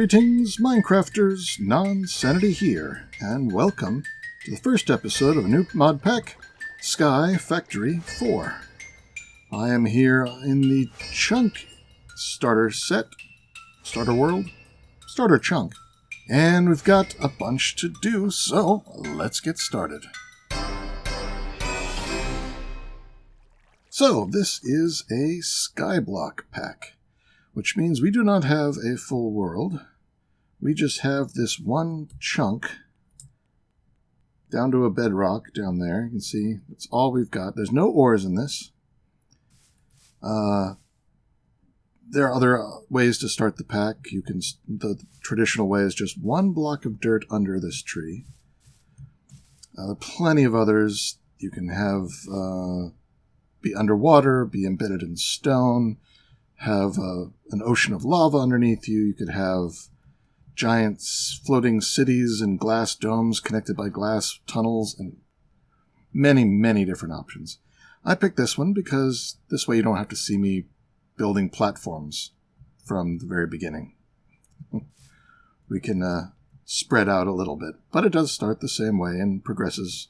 Greetings, Minecrafters, Nonsanity here, and welcome to the first episode of a new mod pack, SkyFactory 4. I am here in the Chunk starter set, starter world, starter chunk, and we've got a bunch to do, so let's get started. So, this is a skyblock pack, which means we do not have a full world. We just have this one chunk down to a bedrock down there. You can see that's all we've got. There's no ores in this. There are other ways to start the pack. The traditional way is just one block of dirt under this tree. There are plenty of others. You can have be underwater, be embedded in stone, have an ocean of lava underneath you. You could have giant floating cities and glass domes connected by glass tunnels, and many, many different options. I picked this one because this way you don't have to see me building platforms from the very beginning. We can spread out a little bit, but it does start the same way and progresses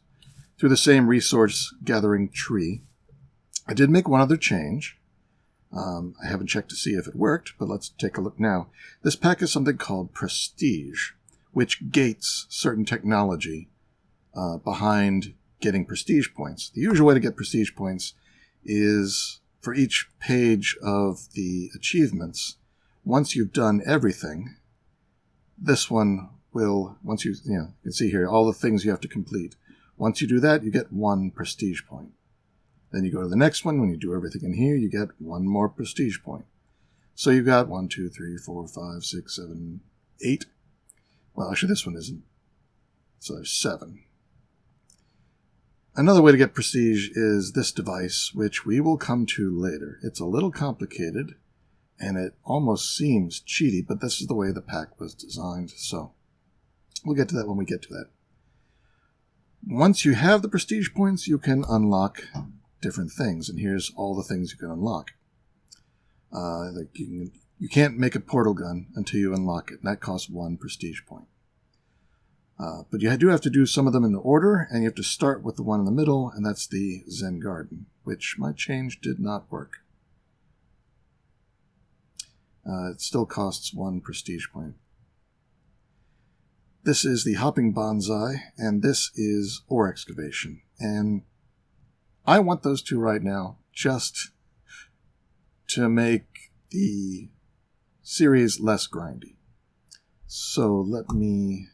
through the same resource gathering tree. I did make one other change. I haven't checked to see if it worked, but let's take a look now. This pack is something called Prestige, which gates certain technology behind getting prestige points. The usual way to get prestige points is for each page of the achievements. Once you've done everything, this one will, once you can see here all the things you have to complete. Once you do that, you get 1 prestige point. Then you go to the next one. When you do everything in here, you get 1 more prestige point. So you've got 1, 2, 3, 4, 5, 6, 7, 8. Well, actually, this one isn't. So there's 7. Another way to get prestige is this device, which we will come to later. It's a little complicated, and it almost seems cheaty, but this is the way the pack was designed. So we'll get to that when we get to that. Once you have the prestige points, you can unlock different things, and here's all the things you can unlock. You can't make a portal gun until you unlock it, and that costs 1 prestige point. But you do have to do some of them in order, and you have to start with the one in the middle, and that's the Zen Garden, which my change did not work. It still costs 1 prestige point. This is the Hopping Bonsai, and this is Ore Excavation, and I want those two right now just to make the series less grindy. So let me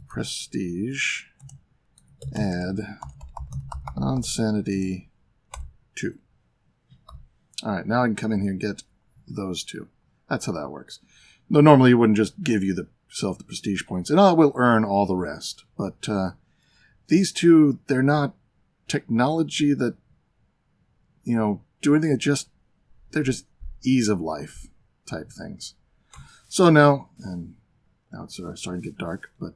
Prestige add Nonsanity 2. Alright, now I can come in here and get those two. That's how that works. Though normally you wouldn't just give yourself the prestige points, and I will earn all the rest. But these two, they're not technology that, do anything. They're just ease of life type things. So now it's starting to get dark, but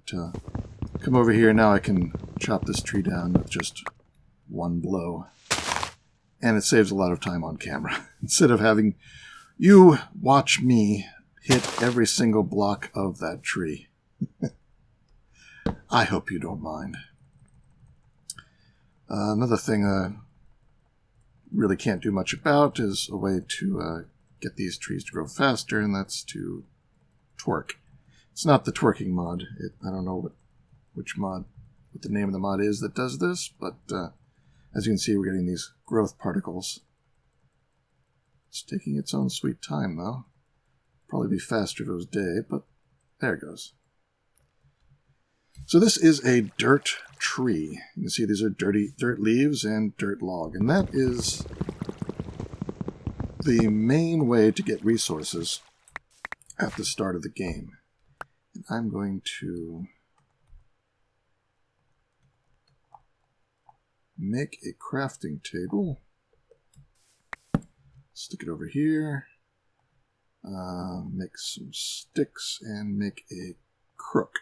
come over here. Now I can chop this tree down with just one blow. And it saves a lot of time on camera. Instead of having you watch me hit every single block of that tree. I hope you don't mind. Another thing I really can't do much about is a way to get these trees to grow faster, and that's to twerk. It's not the twerking mod. I don't know what the name of the mod is that does this, but as you can see, we're getting these growth particles. It's taking its own sweet time, though. Probably be faster if it was day, but there it goes. So this is a dirt tree. You can see these are dirt leaves and dirt log, and that is the main way to get resources at the start of the game. And I'm going to make a crafting table. Stick it over here. Make some sticks and make a crook.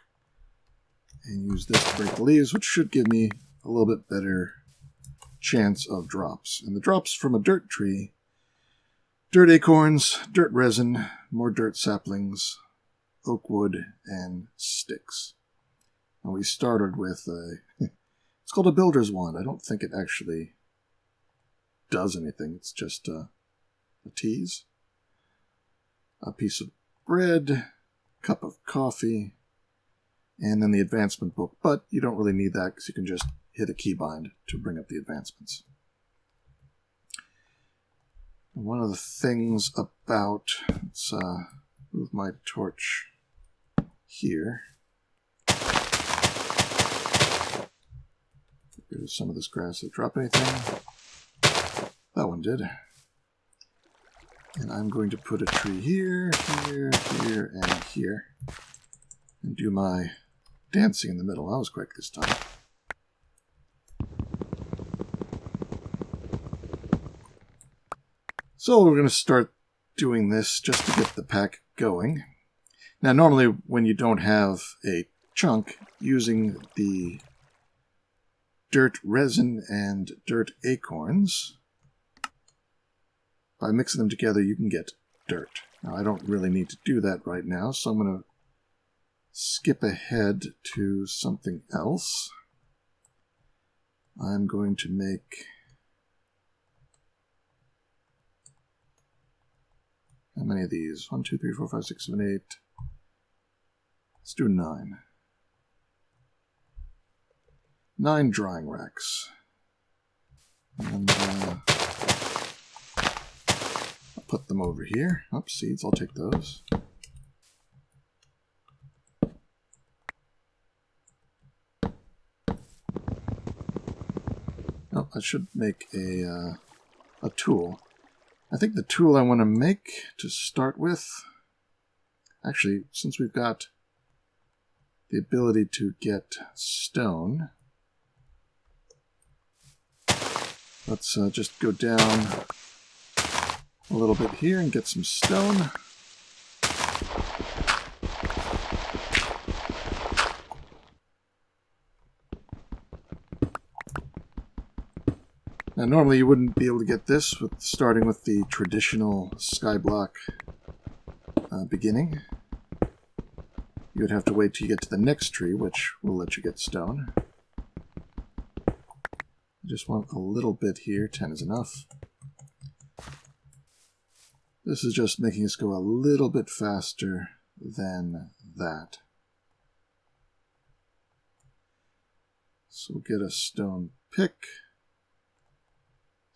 And use this to break the leaves, which should give me a little bit better chance of drops. And the drops from a dirt tree Dirt acorns, dirt resin, more dirt saplings, oak wood and sticks. And we started with it's called a builder's wand. I don't think it actually does anything. It's just a tease. A piece of bread, cup of coffee, and then the advancement book. But you don't really need that because you can just hit a keybind to bring up the advancements. And one of the things about, let's move my torch here. Get rid of some of this grass. Did it drop anything? That one did. And I'm going to put a tree here, here, here, and here. And do my dancing in the middle. That was quick this time. So we're going to start doing this just to get the pack going. Now normally when you don't have a chunk, using the dirt resin and dirt acorns, by mixing them together you can get dirt. Now I don't really need to do that right now, so I'm going to skip ahead to something else. I'm going to make... How many of these? 1, 2, 3, 4, 5, 6, 7, 8. Let's do 9. 9 drying racks. And I'll put them over here. Oh, seeds, I'll take those. Oh, I should make a tool. I think the tool I want to make to start with, actually, since we've got the ability to get stone, let's just go down a little bit here and get some stone. Now, normally you wouldn't be able to get this with starting with the traditional skyblock beginning. You would have to wait till you get to the next tree, which will let you get stone. I just want a little bit here. 10 is enough. This is just making us go a little bit faster than that. So we'll get a stone pick.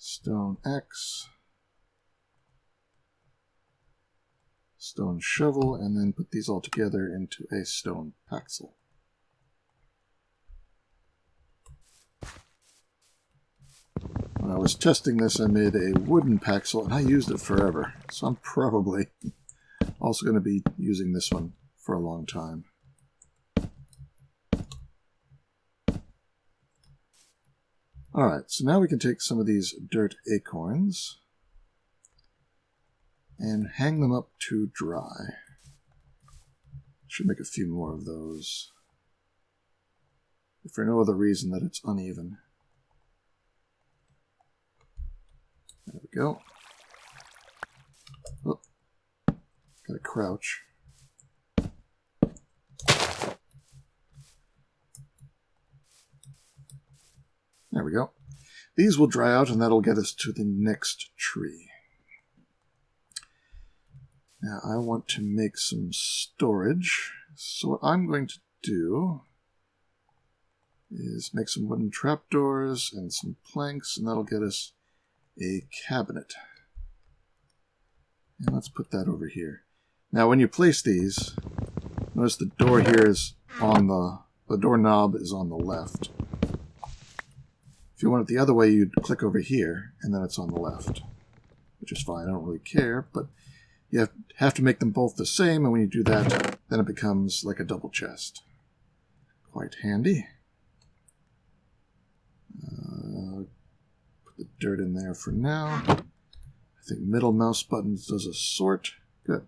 Stone axe, stone shovel, and then put these all together into a stone paxel. When I was testing this, I made a wooden paxel, and I used it forever, so I'm probably also going to be using this one for a long time. Alright, so now we can take some of these dirt acorns and hang them up to dry. Should make a few more of those, if for no other reason that it's uneven. There we go. Oh, gotta crouch. There we go. These will dry out, and that'll get us to the next tree. Now, I want to make some storage. So what I'm going to do is make some wooden trapdoors and some planks, and that'll get us a cabinet. And let's put that over here. Now, when you place these, notice the door here is on the doorknob is on the left. If you want it the other way, you'd click over here, and then it's on the left, which is fine. I don't really care, but you have to make them both the same, and when you do that, then it becomes like a double chest. Quite handy. Put the dirt in there for now. I think middle mouse buttons does a sort. Good.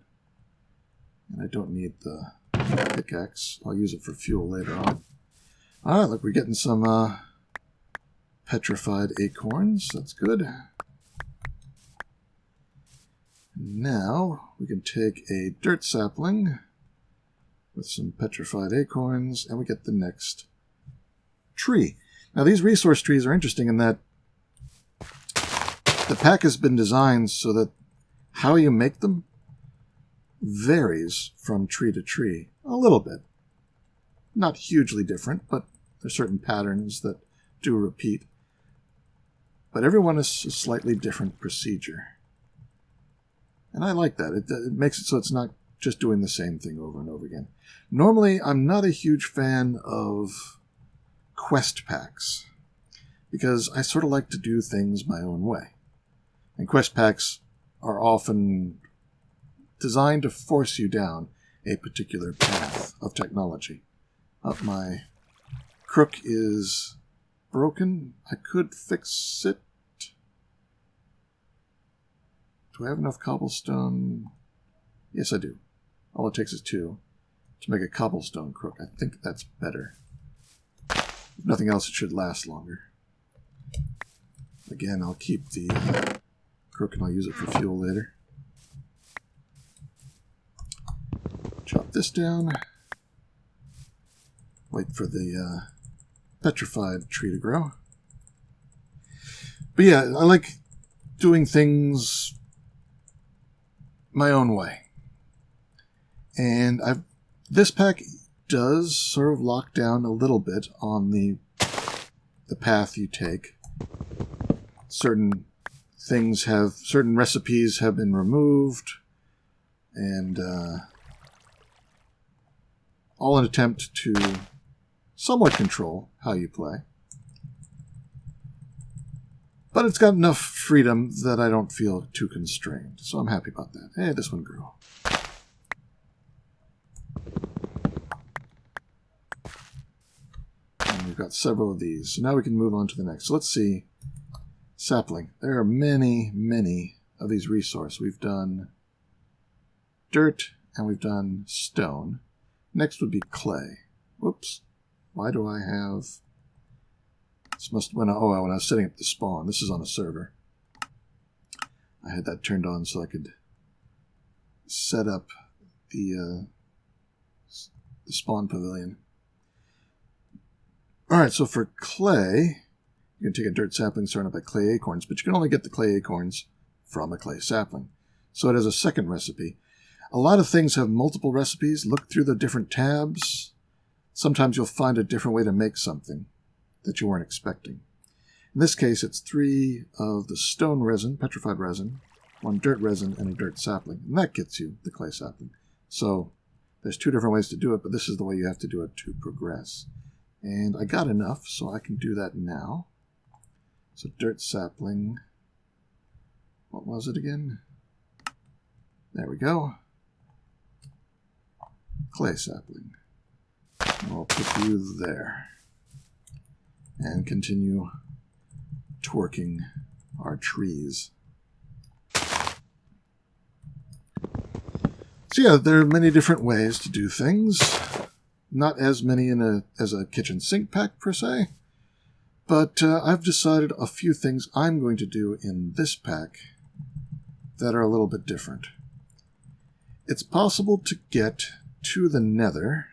And I don't need the pickaxe. I'll use it for fuel later on. Alright, look, we're getting some petrified acorns. That's good. Now we can take a dirt sapling, with some petrified acorns, and we get the next tree. Now, these resource trees are interesting in that the pack has been designed so that how you make them varies from tree to tree a little bit. Not hugely different, but there's certain patterns that do repeat. But everyone is a slightly different procedure. And I like that. It makes it so it's not just doing the same thing over and over again. Normally, I'm not a huge fan of quest packs, because I sort of like to do things my own way. And quest packs are often designed to force you down a particular path of technology. My crook is broken. I could fix it. Do I have enough cobblestone? Yes, I do. All it takes is 2 to make a cobblestone crook. I think that's better. If nothing else, it should last longer. Again, I'll keep the crook and I'll use it for fuel later. Chop this down. Wait for the petrified tree to grow. But yeah, I like doing things my own way. And this pack does sort of lock down a little bit on the path you take. Certain recipes have been removed, and all in an attempt to somewhat control how you play. But it's got enough freedom that I don't feel too constrained, so I'm happy about that. Hey, this one grew. And we've got several of these, so now we can move on to the next. So let's see. Sapling. There are many, many of these resources. We've done dirt, and we've done stone. Next would be clay. Whoops. Why do I have... This must when I was setting up the spawn. This is on a server. I had that turned on so I could set up the spawn pavilion. Alright, so for clay, you can take a dirt sapling surrounded by clay acorns, but you can only get the clay acorns from a clay sapling. So it has a second recipe. A lot of things have multiple recipes. Look through the different tabs. Sometimes you'll find a different way to make something that you weren't expecting. In this case, it's 3 of the stone resin, petrified resin, 1 dirt resin, and a dirt sapling. And that gets you the clay sapling. So there's 2 different ways to do it, but this is the way you have to do it to progress. And I got enough, so I can do that now. So dirt sapling. What was it again? There we go. Clay sapling. I'll put you there. And continue twerking our trees. So yeah, there are many different ways to do things. Not as many as a kitchen sink pack per se, but I've decided a few things I'm going to do in this pack that are a little bit different. It's possible to get to the Nether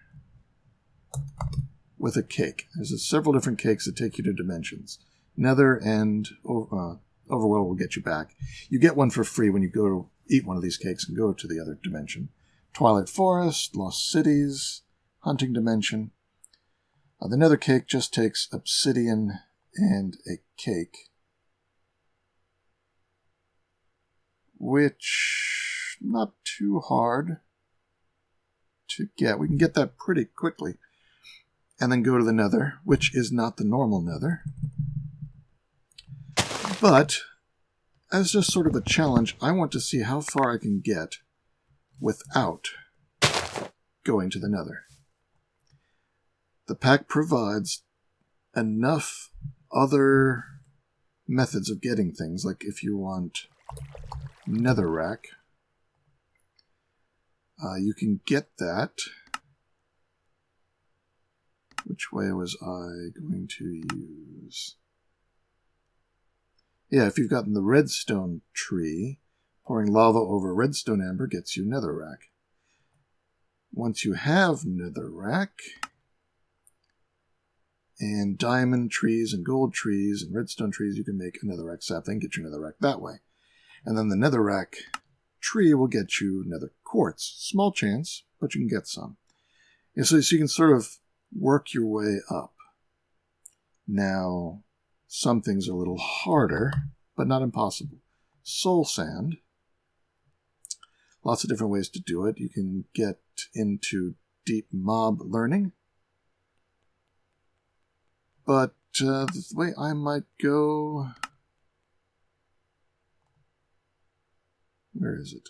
with a cake. There's several different cakes that take you to dimensions. Nether and Overworld will get you back. You get one for free when you go to eat one of these cakes and go to the other dimension. Twilight Forest, Lost Cities, Hunting Dimension. The Nether cake just takes obsidian and a cake, which not too hard to get. We can get that pretty quickly. And then go to the Nether, which is not the normal Nether. But, as just sort of a challenge, I want to see how far I can get without going to the Nether. The pack provides enough other methods of getting things, like if you want netherrack, you can get that. Which way was I going to use? Yeah, if you've gotten the redstone tree, pouring lava over redstone amber gets you netherrack. Once you have netherrack and diamond trees and gold trees and redstone trees, you can make a netherrack sapling, get your netherrack that way. And then the netherrack tree will get you nether quartz. Small chance, but you can get some. And so you can sort of work your way up. Now, some things are a little harder, but not impossible. Soul sand. Lots of different ways to do it. You can get into deep mob learning. But the way I might go... Where is it?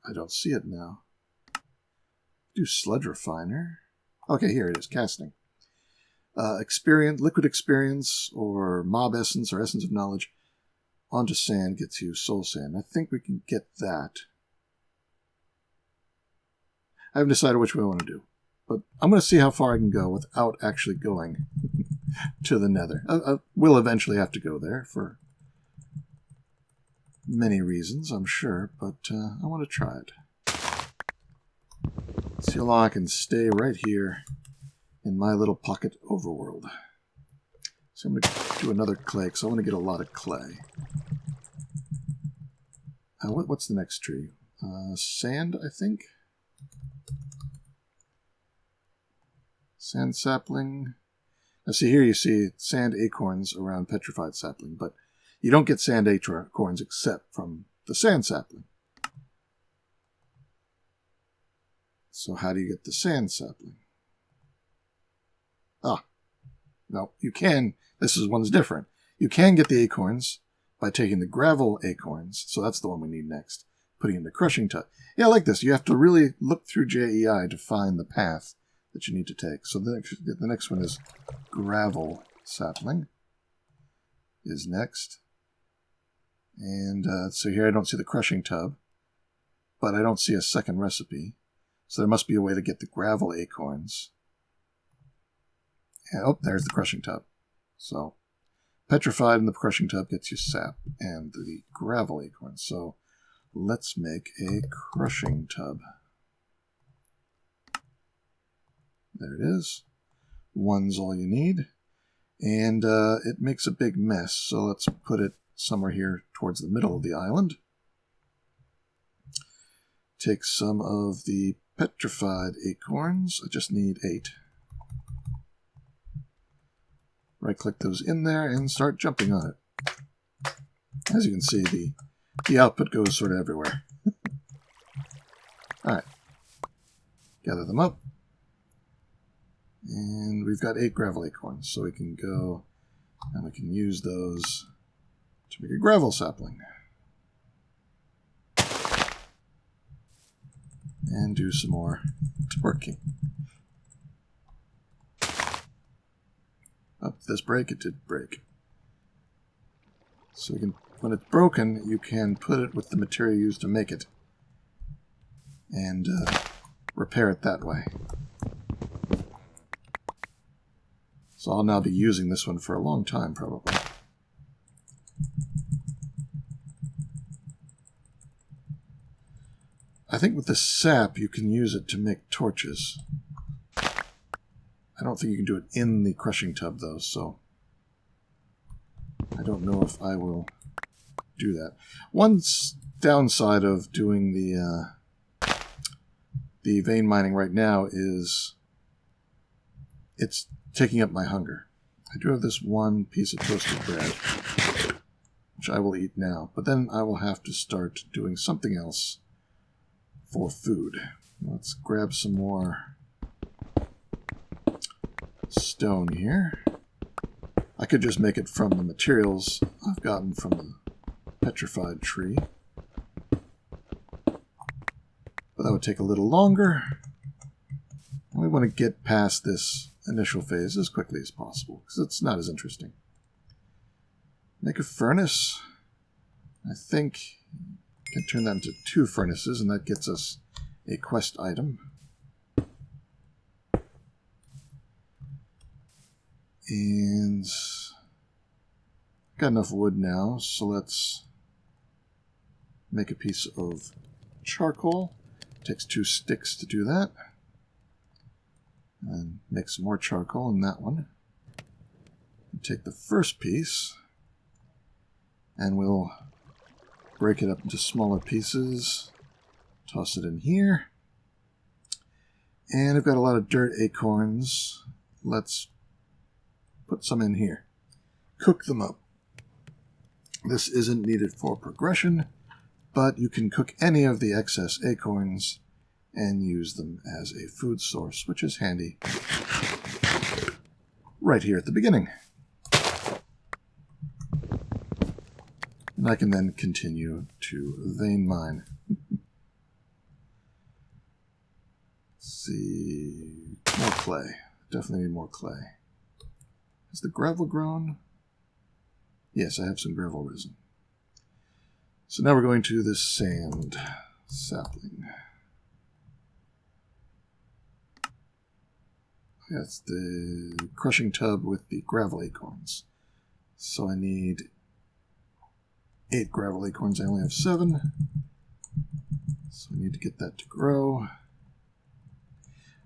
I don't see it now. Do sludge refiner. Okay, here it is, casting. Experience, liquid experience, or mob essence, or essence of knowledge onto sand gets you soul sand. I think we can get that. I haven't decided which way I want to do, but I'm going to see how far I can go without actually going to the nether. I will eventually have to go there for many reasons, I'm sure, but I want to try it. See how long I can stay right here in my little pocket overworld. So I'm going to do another clay, because I want to get a lot of clay. What's the next tree? Sand, I think? Sand sapling. Now see here you see sand acorns around petrified sapling, but you don't get sand acorns except from the sand sapling. So how do you get the sand sapling? Ah, no, you can. This one's different. You can get the acorns by taking the gravel acorns. So that's the one we need next. Putting in the crushing tub. Yeah, I like this. You have to really look through JEI to find the path that you need to take. So the next one is gravel sapling is next. And so here I don't see the crushing tub, but I don't see a second recipe. So there must be a way to get the gravel acorns. And, oh, there's the crushing tub. So petrified in the crushing tub gets you sap and the gravel acorns. So let's make a crushing tub. There it is. One's all you need. And it makes a big mess. So let's put it somewhere here towards the middle of the island. Take some of the petrified acorns. I just need 8. Right-click those in there and start jumping on it. As you can see, the output goes sort of everywhere. Alright. Gather them up. And we've got 8 gravel acorns, so we can go and we can use those to make a gravel sapling. And do some more twerking. Up this break, it did break. So you can, when it's broken, you can put it with the material used to make it. And repair it that way. So I'll now be using this one for a long time, probably. I think with the sap, you can use it to make torches. I don't think you can do it in the crushing tub, though, so I don't know if I will do that. One downside of doing the vein mining right now is it's taking up my hunger. I do have this one piece of toasted bread, which I will eat now, but then I will have to start doing something else for food. Let's grab some more stone here. I could just make it from the materials I've gotten from the petrified tree, but that would take a little longer. And we want to get past this initial phase as quickly as possible, because it's not as interesting. Make a furnace. I think I can turn that into 2 furnaces, and that gets us a quest item. And got enough wood now, so let's make a piece of charcoal. Takes 2 sticks to do that. And make some more charcoal in that one. And take the first piece, and we'll break it up into smaller pieces. Toss it in here. And I've got a lot of dirt acorns. Let's put some in here. Cook them up. This isn't needed for progression, but you can cook any of the excess acorns and use them as a food source, which is handy right here at the beginning. And I can then continue to vein mine. Let's see, more clay. Definitely need more clay. Has the gravel grown? Yes, I have some gravel resin. So now we're going to this sand sapling. That's the crushing tub with the gravel acorns. So I need 8 gravel acorns. I only have 7. So I need to get that to grow.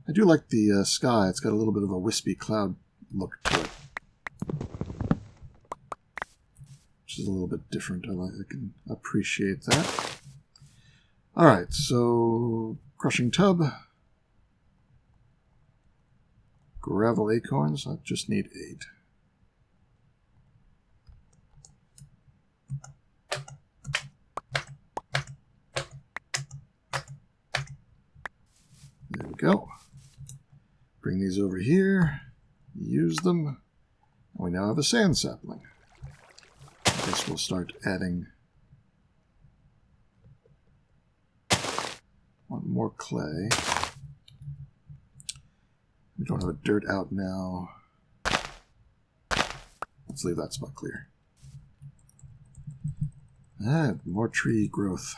I do like the sky. It's got a little bit of a wispy cloud look to it, which is a little bit different. I can appreciate that. Alright, so crushing tub. Gravel acorns. I just need 8. There we go. Bring these over here. Use them. And we now have a sand sapling. I guess we'll start adding one more clay. We don't have a dirt out now. Let's leave that spot clear. More tree growth.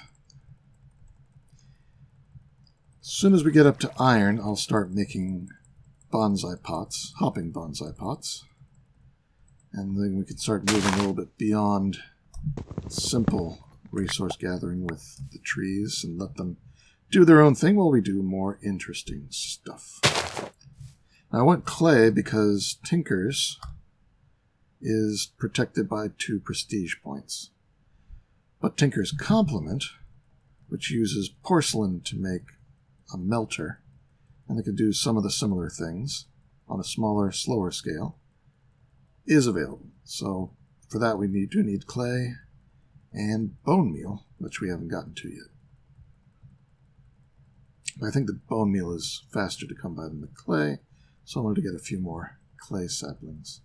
As soon as we get up to iron, I'll start making bonsai pots, hopping bonsai pots. And then we can start moving a little bit beyond simple resource gathering with the trees and let them do their own thing while we do more interesting stuff. Now, I want clay because Tinker's is protected by 2 prestige points. But Tinker's Complement, which uses porcelain to make a melter, and it can do some of the similar things on a smaller, slower scale, is available. So for that we do need clay and bone meal, which we haven't gotten to yet. I think the bone meal is faster to come by than the clay, so I wanted to get a few more clay saplings.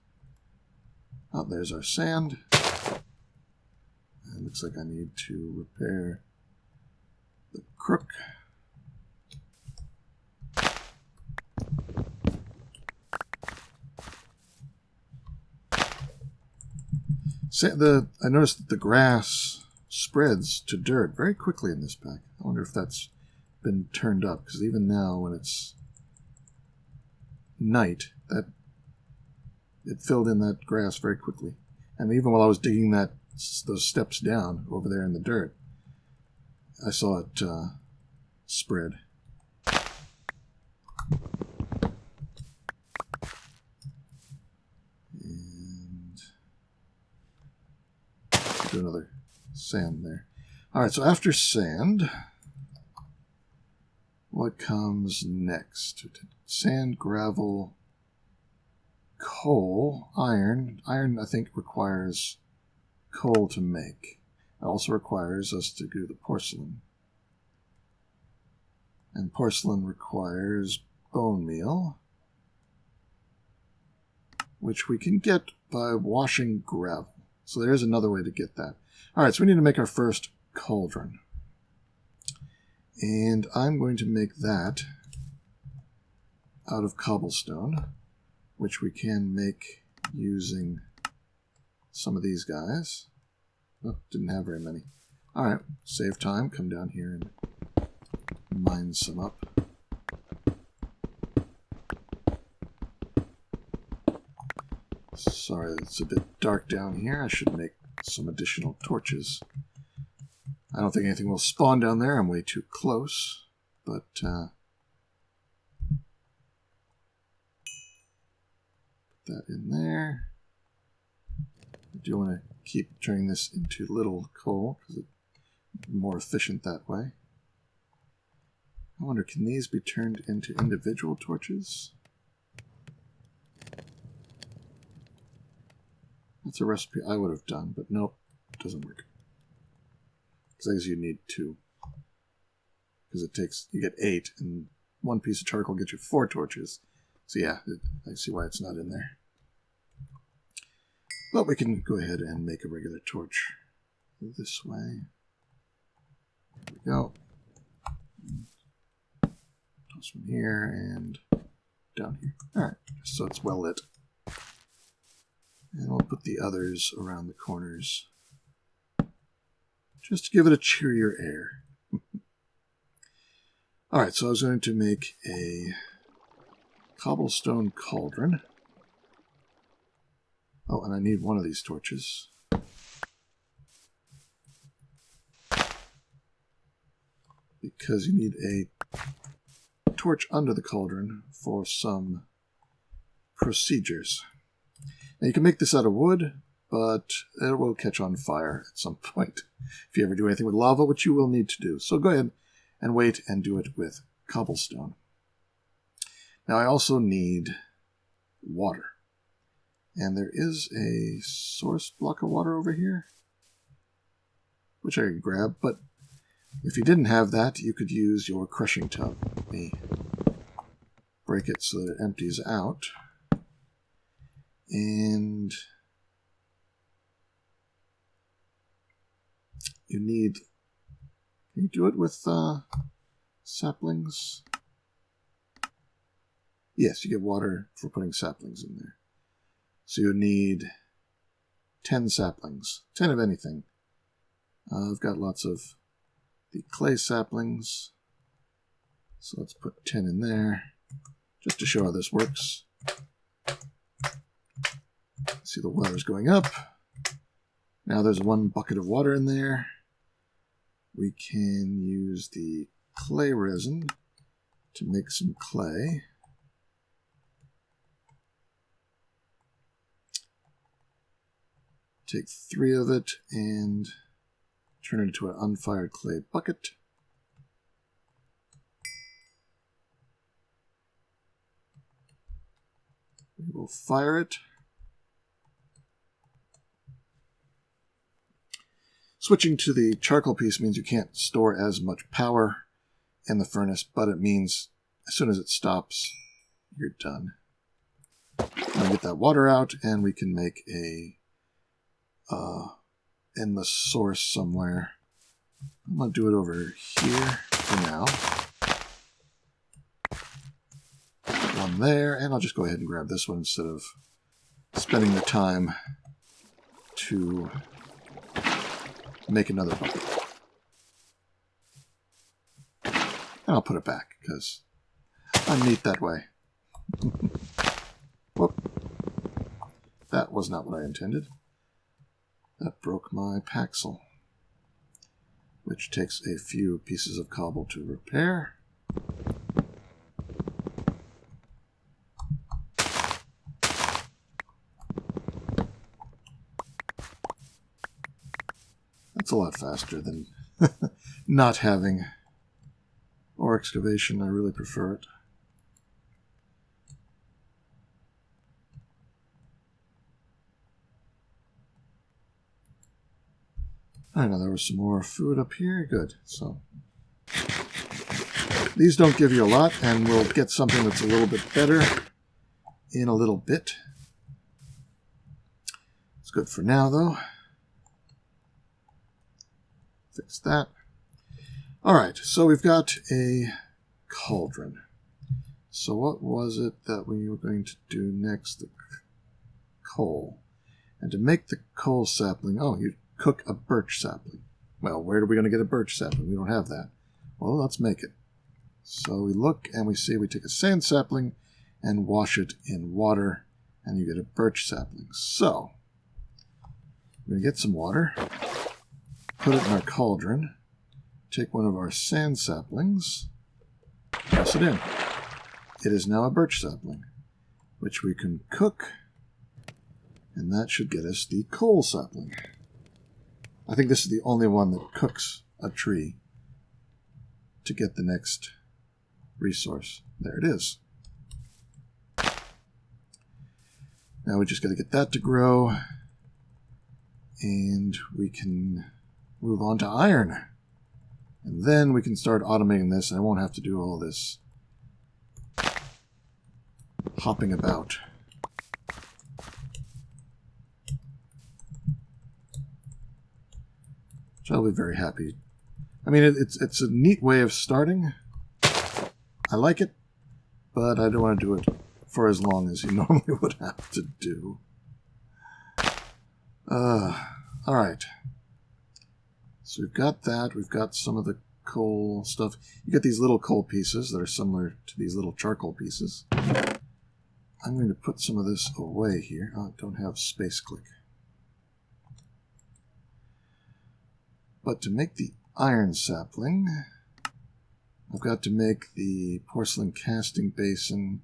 Oh, there's our sand. It looks like I need to repair the crook. I noticed that the grass spreads to dirt very quickly in this pack. I wonder if that's been turned up, because even now when it's night, that it filled in that grass very quickly. And even while I was digging those steps down over there in the dirt, I saw it spread. And let's do another sand there. Alright, so after sand, what comes next? Sand, gravel, coal, iron. Iron, I think, requires coal to make. It also requires us to do the porcelain. And porcelain requires bone meal, which we can get by washing gravel. So there's another way to get that. Alright, so we need to make our first cauldron. And I'm going to make that out of cobblestone, which we can make using some of these guys. Oh, didn't have very many. Alright, save time, come down here and mine some up. Sorry, it's a bit dark down here. I should make some additional torches. I don't think anything will spawn down there. I'm way too close. But put that in there. I do want to keep turning this into little coal because it's more efficient that way. I wonder, can these be turned into individual torches? That's a recipe I would have done, but nope, it doesn't work. Because I guess you need 2. Because it takes, you get 8, and 1 piece of charcoal gets you 4 torches. So yeah, I see why it's not in there. But we can go ahead and make a regular torch this way. There we go. Toss one here and down here. Alright, just so it's well lit. And we'll put the others around the corners. Just to give it a cheerier air. Alright, so I was going to make a Cobblestone Cauldron. Oh, and I need one of these torches. Because you need a torch under the cauldron for some procedures. Now you can make this out of wood, but it will catch on fire at some point if you ever do anything with lava, which you will need to do. So go ahead and wait and do it with cobblestone. Now I also need water. And there is a source block of water over here, which I could grab, but if you didn't have that, you could use your crushing tub. Let me break it so that it empties out. And you need, can you do it with saplings? Yes, you get water for putting saplings in there. So you need 10 saplings, 10 of anything. I've got lots of the clay saplings, so let's put 10 in there, just to show how this works. See the water's going up. Now there's 1 bucket of water in there. We can use the clay resin to make some clay. Take 3 of it and turn it into an unfired clay bucket. We will fire it. Switching to the charcoal piece means you can't store as much power in the furnace, but it means as soon as it stops, you're done. Now get that water out, and we can make a endless source somewhere. I'm going to do it over here for now. Put 1 there, and I'll just go ahead and grab this one instead of spending the time to make another bucket. And I'll put it back, because I'm neat that way. Whoop. That was not what I intended. That broke my paxel, which takes a few pieces of cobble to repair. That's a lot faster than not having ore excavation. I really prefer it. I know there was some more food up here. Good. So these don't give you a lot, and we'll get something that's a little bit better in a little bit. It's good for now, though. Fix that. All right, so we've got a cauldron. So what was it that we were going to do next? The coal. And to make the coal sapling, oh, you cook a birch sapling. Well, where are we going to get a birch sapling? We don't have that. Well, let's make it. So we look and we see we take a sand sapling and wash it in water, and you get a birch sapling. So we're going to get some water, put it in our cauldron. take one of our sand saplings, press it in. It is now a birch sapling, which we can cook, and that should get us the coal sapling. I think this is the only one that cooks a tree to get the next resource. There it is. Now we just got to get that to grow, and we can move on to iron. And then we can start automating this, and I won't have to do all this hopping about. Which I'll be very happy. I mean, it's a neat way of starting. I like it, but I don't want to do it for as long as you normally would have to do. Alright. So we've got that. We've got some of the coal stuff. You get these little coal pieces that are similar to these little charcoal pieces. I'm going to put some of this away here. Oh, I don't have space click. But to make the iron sapling, I've got to make the porcelain casting basin.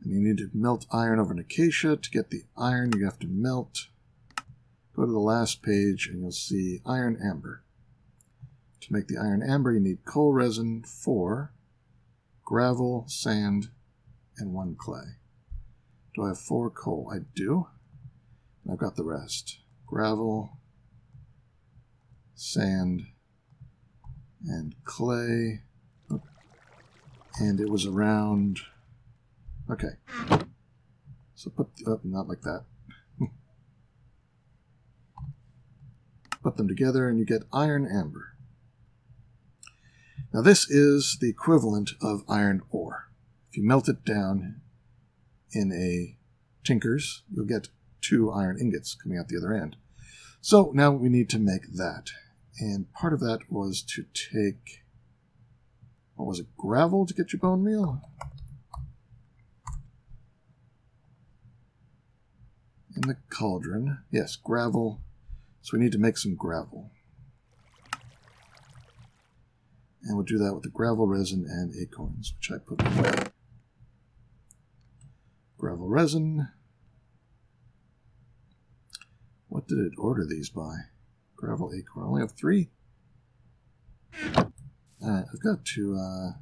And you need to melt iron over an acacia. To get the iron, you have to melt. Go to the last page and you'll see iron amber. To make the iron amber, you need coal resin, 4, gravel, sand, and 1 clay. Do I have 4 coal? I do. I've got the rest. Gravel, sand, and clay. Oh. And it was around... Okay. So put... Oh, not like that. Put them together and you get iron amber. Now this is the equivalent of iron ore. If you melt it down in a tinker's, you'll get 2 iron ingots coming out the other end. So now we need to make that. And part of that was to take, what was it, gravel to get your bone meal? In the cauldron. Yes, gravel. So we need to make some gravel. And we'll do that with the gravel resin and acorns, which I put away. Gravel resin. What did it order these by? Gravel acorn. I only have 3. I've got to...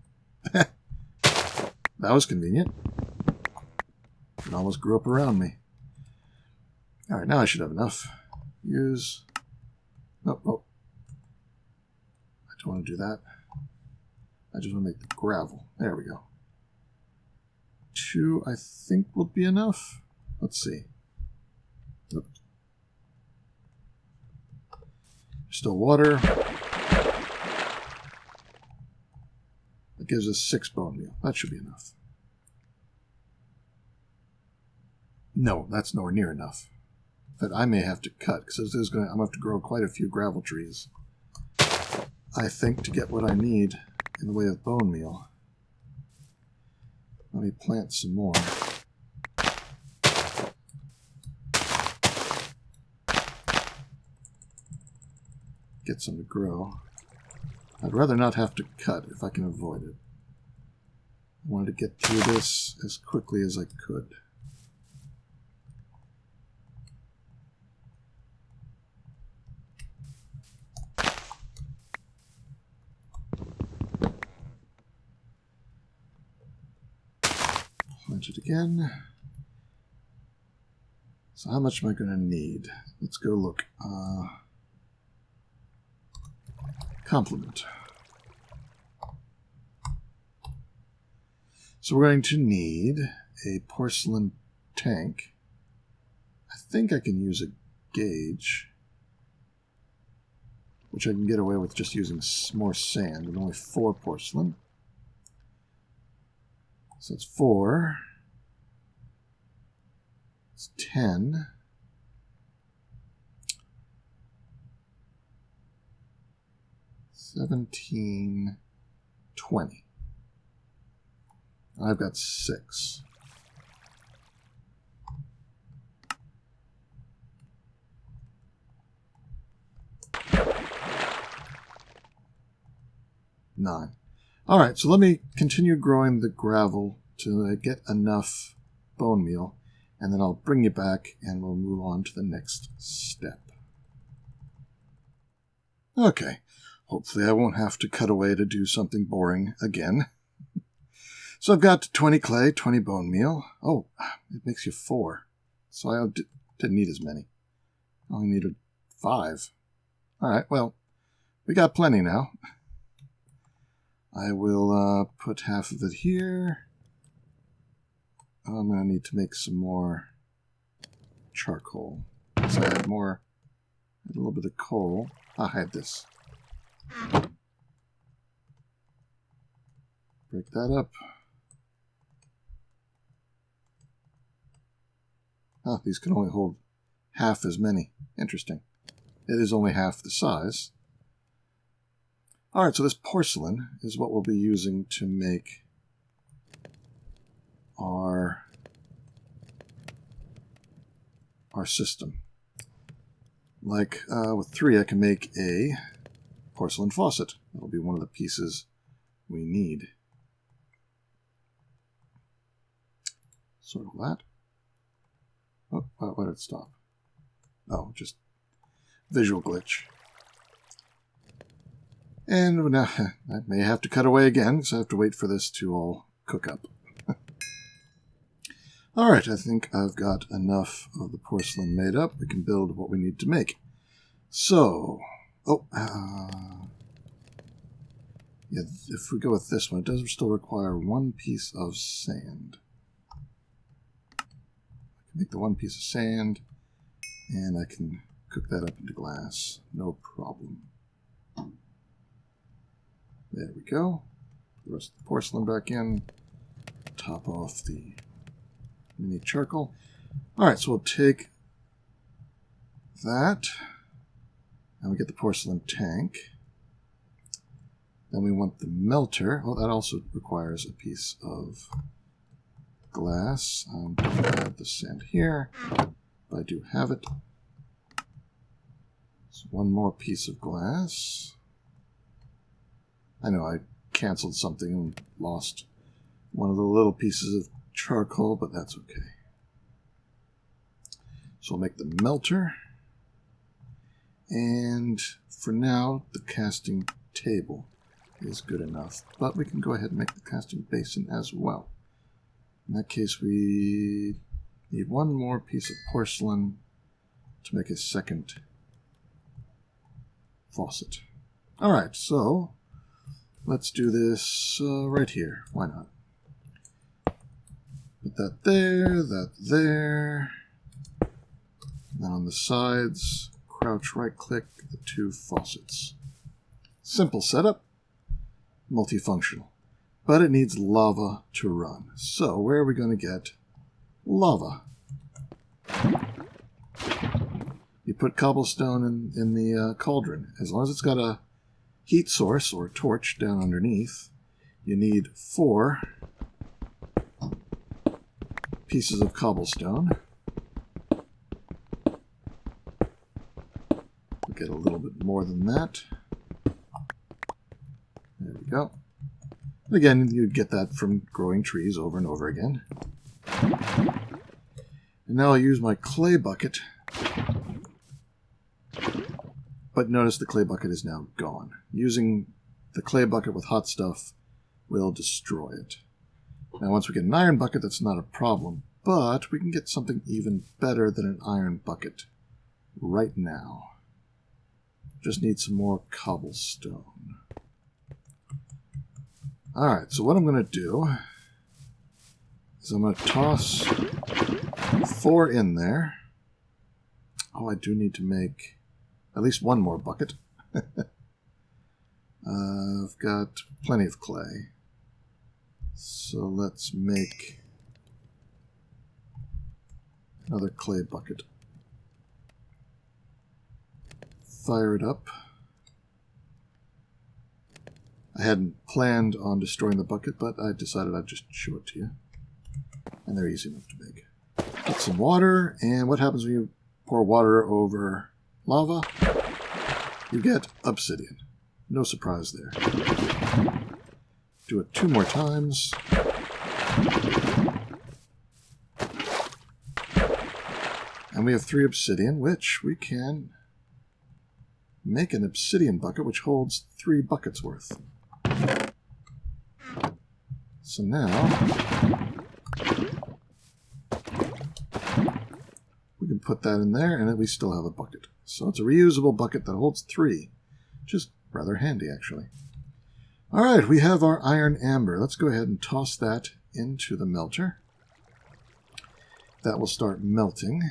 that was convenient. It almost grew up around me. Alright, now I should have enough. Use... Oh. I don't want to do that. I just want to make the gravel. There we go. 2, I think, will be enough. Let's see. Oop. Still water. That gives us 6 bone meal. That should be enough. No, that's nowhere near enough. That I may have to cut, because I'm going to have to grow quite a few gravel trees, I think, to get what I need in the way of bone meal. Let me plant some more. Get some to grow. I'd rather not have to cut if I can avoid it. I wanted to get through this as quickly as I could. Plant it again. So how much am I going to need? Let's go look. Complement. So we're going to need a porcelain tank. I think I can use a gauge, which I can get away with just using more sand and only 4 porcelain. So it's 4. It's 10. $17, $20. I've got 6. 9. All right, so let me continue growing the gravel till I get enough bone meal, and then I'll bring you back and we'll move on to the next step. Okay, hopefully I won't have to cut away to do something boring again. So I've got 20 clay, 20 bone meal. Oh, it makes you 4. So I didn't need as many. I only needed 5. All right, well, we got plenty now. I will put half of it here. I'm going to need to make some more charcoal. So I had a little bit of coal. I'll hide this. Break that up. Oh, these can only hold half as many. Interesting. It is only half the size. Alright, so this porcelain is what we'll be using to make our system. Like with 3, I can make a porcelain faucet. That'll be one of the pieces we need. Sort of that. Oh, why did it stop? Oh, just visual glitch. And now I may have to cut away again, because I have to wait for this to all cook up. Alright, I think I've got enough of the porcelain made up. We can build what we need to make. So, yeah, if we go with this one, it does still require 1 piece of sand. I can make the 1 piece of sand, and I can cook that up into glass. No problem. There we go. The rest of the porcelain back in. Top off the mini charcoal. Alright, so we'll take that. And we get the porcelain tank. Then we want the melter. Oh, that also requires a piece of glass. I'm going to add the sand here. But I do have it. So 1 more piece of glass. I know I canceled something and lost one of the little pieces of charcoal, but that's okay. So I'll make the melter. And for now, the casting table is good enough. But we can go ahead and make the casting basin as well. In that case, we need 1 more piece of porcelain to make a second faucet. Alright, so let's do this right here. Why not? Put that there. And then on the sides, crouch right-click the 2 faucets. Simple setup, multifunctional. But it needs lava to run. So where are we going to get lava? You put cobblestone in the cauldron. As long as it's got a heat source or torch down underneath, you need 4 pieces of cobblestone. We'll get a little bit more than that. There we go. And again, you'd get that from growing trees over and over again. And now I'll use my clay bucket. But notice the clay bucket is now gone. Using the clay bucket with hot stuff will destroy it. Now once we get an iron bucket, that's not a problem. But we can get something even better than an iron bucket right now. Just need some more cobblestone. Alright, so what I'm going to do is I'm going to toss 4 in there. Oh, I do need to make at least 1 more bucket. I've got plenty of clay. So let's make another clay bucket. Fire it up. I hadn't planned on destroying the bucket, but I decided I'd just show it to you. And they're easy enough to make. Put some water, and what happens when you pour water over lava? You get obsidian. No surprise there. Do it 2 more times. And we have 3 obsidian, which we can make an obsidian bucket, which holds 3 buckets worth. So now we can put that in there, and then we still have a bucket. So it's a reusable bucket that holds 3. Just rather handy, actually. All right, we have our iron amber. Let's go ahead and toss that into the melter. That will start melting.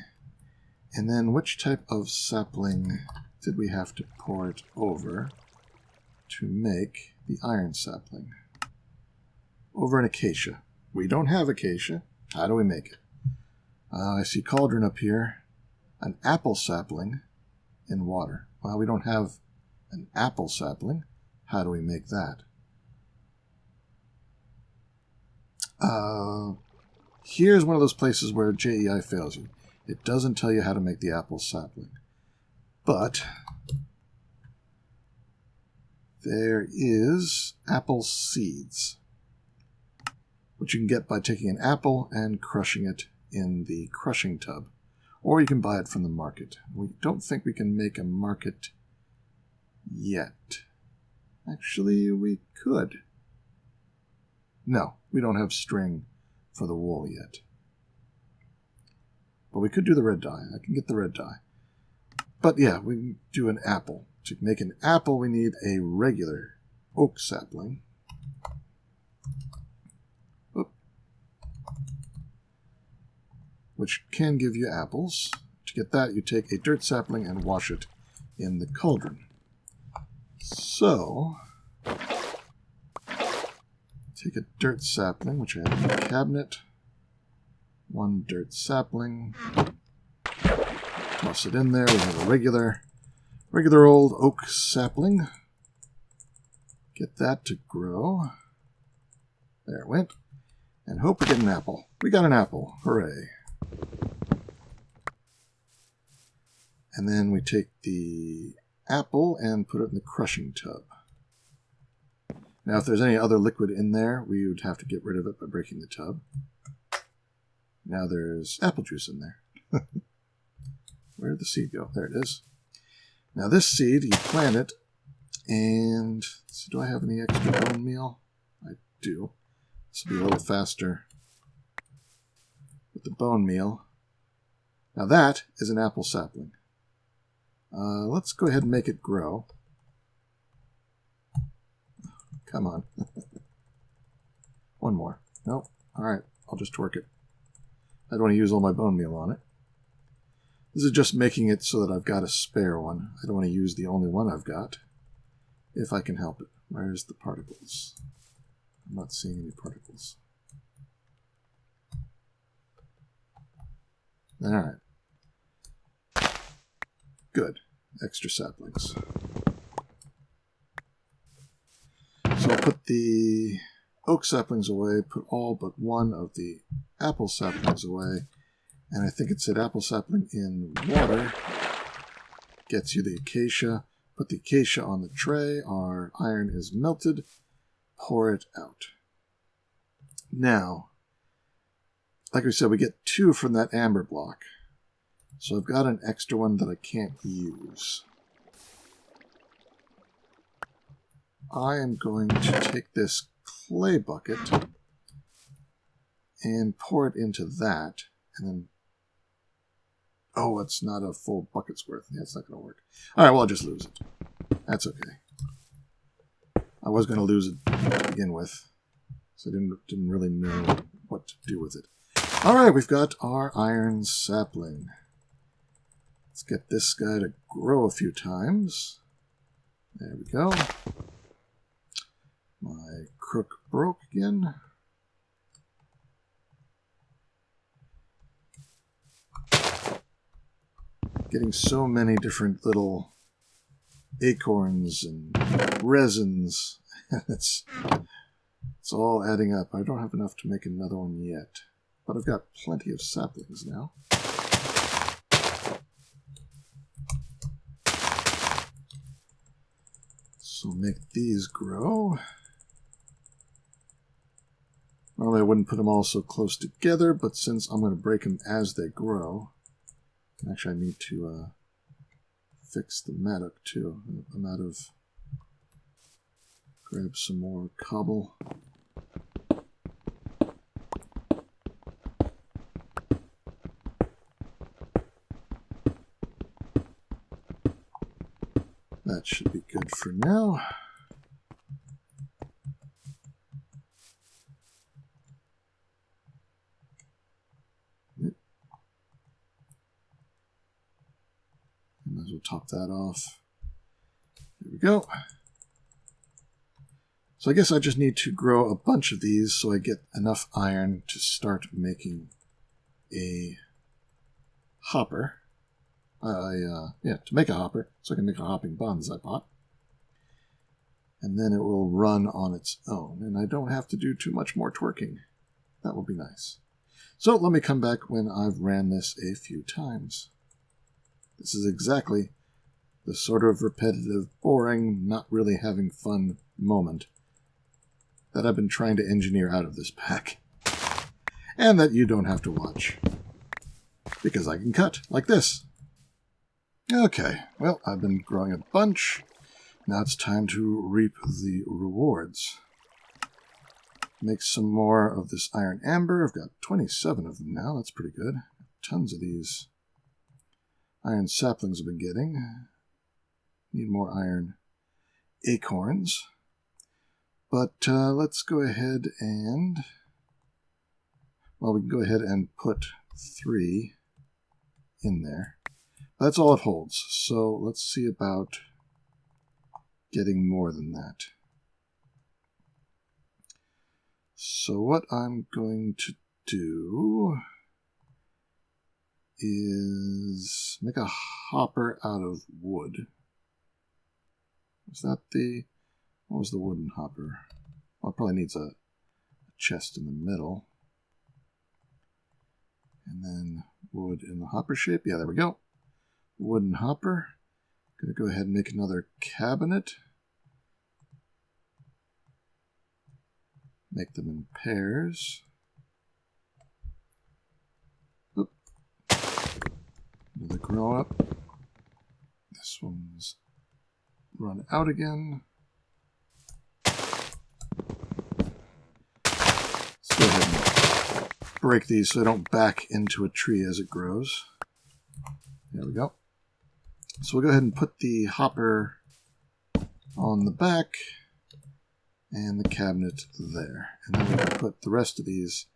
And then which type of sapling did we have to pour it over to make the iron sapling? Over an acacia. We don't have acacia. How do we make it? I see cauldron up here. An apple sapling in water. Well, we don't have an apple sapling. How do we make that? Here's one of those places where JEI fails you. It doesn't tell you how to make the apple sapling. But there is apple seeds, which you can get by taking an apple and crushing it in the crushing tub. Or you can buy it from the market. We don't think we can make a market yet. Actually, we could. No, we don't have string for the wool yet. But we could do the red dye. I can get the red dye. But yeah, we can do an apple. To make an apple, we need a regular oak sapling. Oop. Which can give you apples. To get that, you take a dirt sapling and wash it in the cauldron. So, take a dirt sapling, which I have in the cabinet. 1 dirt sapling. Toss it in there. We have a regular old oak sapling. Get that to grow. There it went. And hope we get an apple. We got an apple. Hooray. And then we take the apple and put it in the crushing tub. Now, if there's any other liquid in there, we would have to get rid of it by breaking the tub. Now there's apple juice in there. Where did the seed go? There it is. Now this seed, you plant it, and so do I have any extra bone meal? I do. This will be a little faster with the bone meal. Now that is an apple sapling. Let's go ahead and make it grow. Come on. 1 more. Nope. Alright, I'll just twerk it. I don't want to use all my bone meal on it. This is just making it so that I've got a spare one. I don't want to use the only one I've got, if I can help it. Where's the particles? I'm not seeing any particles. Alright. Good. Extra saplings. So I'll put the oak saplings away, put all but 1 of the apple saplings away, and I think it said apple sapling in water gets you the acacia. Put the acacia on the tray, our iron is melted, pour it out. Now, like we said, we get 2 from that amber block. So I've got an extra one that I can't use. I am going to take this clay bucket and pour it into that, and then... Oh, it's not a full bucket's worth. Yeah, it's not going to work. Alright, well, I'll just lose it. That's okay. I was going to lose it to begin with, so I didn't really know what to do with it. Alright, we've got our iron sapling. Let's get this guy to grow a few times. There we go. My crook broke again. Getting so many different little acorns and resins. it's all adding up. I don't have enough to make another one yet, but I've got plenty of saplings now. So make these grow. Normally I wouldn't put them all so close together, but since I'm going to break them as they grow... Actually, I need to fix the mattock too. I'm out of... Grab some more cobble. That should be good for now. Might as well top that off. There we go. So I guess I just need to grow a bunch of these so I get enough iron to start making a hopper. To make a hopper, so I can make a hopping bonsai pot. And then it will run on its own, and I don't have to do too much more twerking. That will be nice. So let me come back when I've ran this a few times. This is exactly the sort of repetitive, boring, not really having fun moment that I've been trying to engineer out of this pack. And that you don't have to watch. Because I can cut, like this. Okay, well, I've been growing a bunch. Now it's time to reap the rewards. Make some more of this iron amber. I've got 27 of them now. That's pretty good. Tons of these iron saplings I've been getting. Need more iron acorns. But let's go ahead and... Well, we can go ahead and put 3 in there. That's all it holds, so let's see about getting more than that. So what I'm going to do is make a hopper out of wood. Was that the... What was the wooden hopper? Well, it probably needs a chest in the middle. And then wood in the hopper shape. Yeah, there we go. Wooden hopper. Going to go ahead and make another cabinet. Make them in pairs. Oop. Another grow up. This one's run out again. Let's go ahead and break these so they don't back into a tree as it grows. There we go. So we'll go ahead and put the hopper on the back and the cabinet there. And then we can put the rest of these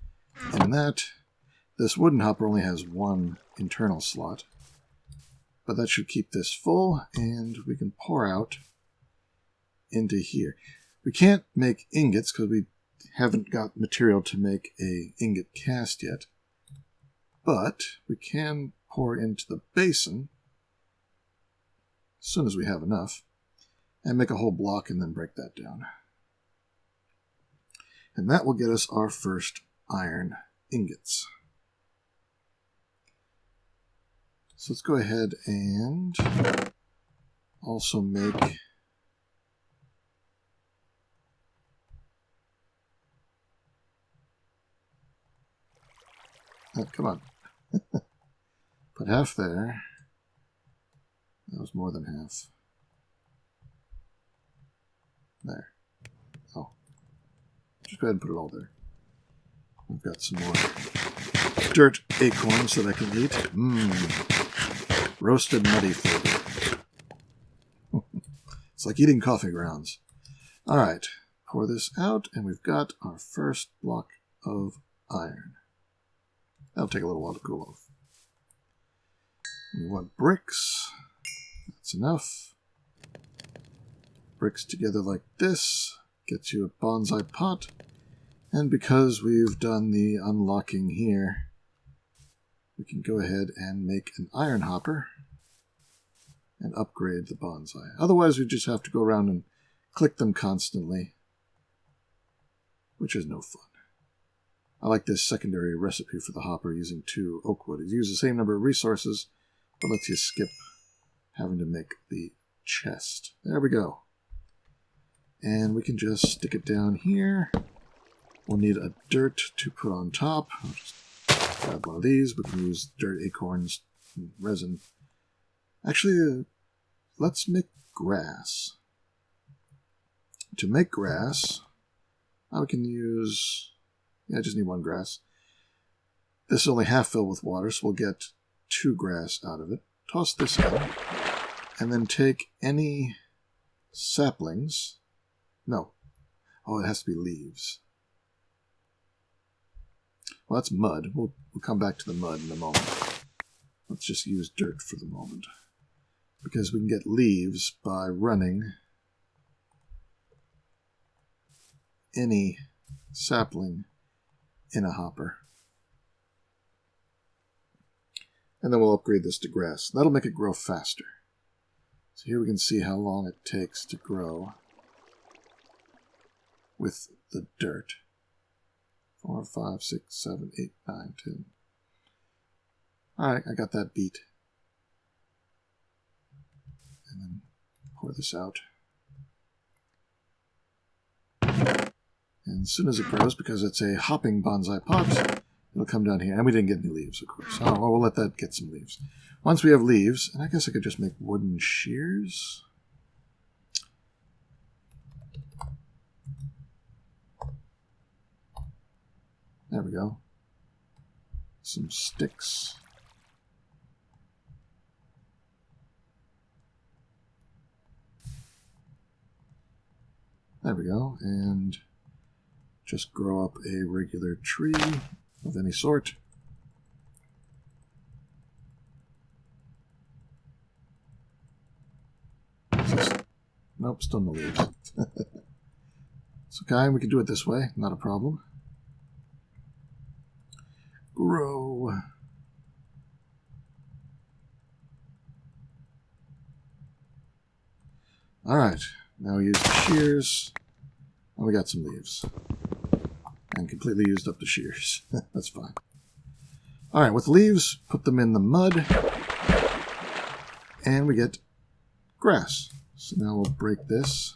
in that. This wooden hopper only has 1 internal slot, but that should keep this full, and we can pour out into here. We can't make ingots because we haven't got material to make a ingot cast yet, but we can pour into the basin as soon as we have enough, and make a whole block and then break that down. And that will get us our first iron ingots. So let's go ahead and also make come on. Put half there. That was more than half. There. Oh. Just go ahead and put it all there. We've got some more dirt acorns that I can eat. Roasted nutty flavor. It's like eating coffee grounds. Alright. Pour this out, and we've got our first block of iron. That'll take a little while to cool off. We want bricks. That's enough. Bricks together like this gets you a bonsai pot. And because we've done the unlocking here, we can go ahead and make an iron hopper and upgrade the bonsai. Otherwise, we just have to go around and click them constantly, which is no fun. I like this secondary recipe for the hopper using 2 oak wood. It uses the same number of resources, but lets you skip having to make the chest. There we go. And we can just stick it down here, We'll need a dirt to put on top. I'll just grab one of these. We can use dirt, acorns, and resin. Actually, let's make grass. To make grass, we can use... Yeah, I just need one grass. This is only half filled with water, so we'll get 2 grass out of it. Toss this in, and then take any saplings. No. Oh, it has to be leaves. Well, that's mud. We'll come back to the mud in a moment. Let's just use dirt for the moment. Because we can get leaves by running any sapling in a hopper. And then we'll upgrade this to grass. That'll make it grow faster. So here we can see how long it takes to grow with the dirt. 4, 5, 6, 7, 8, 9, 10. Alright, I got that beat. And then pour this out. And as soon as it grows, because it's a hopping bonsai pot, it'll come down here. And we didn't get any leaves, of course. Oh, well, we'll let that get some leaves. Once we have leaves, and I guess I could just make wooden shears. There we go. Some sticks. There we go. And just grow up a regular tree of any sort. Nope, still no leaves. It's okay, we can do it this way, not a problem. Grow. Alright, now we use the shears, and we got some leaves. And completely used up the shears. That's fine. Alright, with leaves, put them in the mud, and we get grass. So now we'll break this.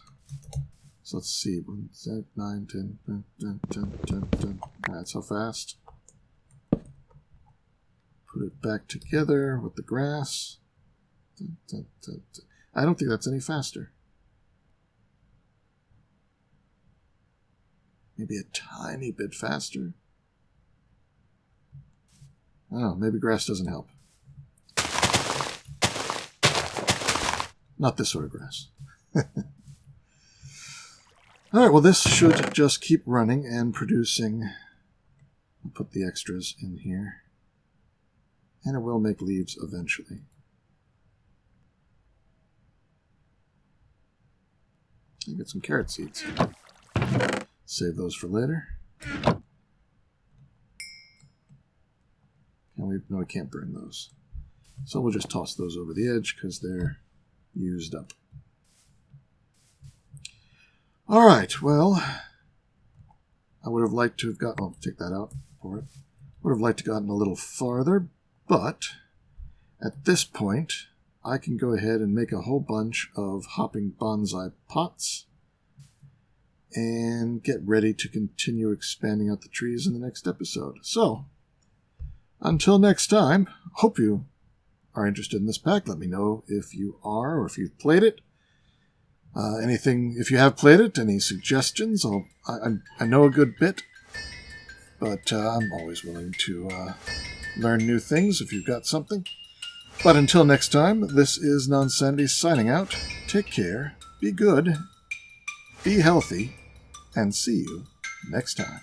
So let's see, 1, 7, 9, 10, 10, 10, 10, 10. That's how fast. Put it back together with the grass. I don't think that's any faster. Maybe a tiny bit faster. Oh, maybe grass doesn't help. Not this sort of grass. Alright, well this should just keep running and producing. I'll put the extras in here. And it will make leaves eventually. I get some carrot seeds. Save those for later. And no, we can't burn those. So we'll just toss those over the edge because they're used up. Alright, well, I would have liked to have gotten, oh, take that out for it. Would have liked to have gotten a little farther, but at this point, I can go ahead and make a whole bunch of hopping bonsai pots and get ready to continue expanding out the trees in the next episode. So, until next time, hope you are interested in this pack. Let me know if you are or if you've played it. Anything, if you have played it, any suggestions? I know a good bit, but I'm always willing to learn new things if you've got something. But until next time, this is Nonsanity signing out. Take care, be good, be healthy, and see you next time.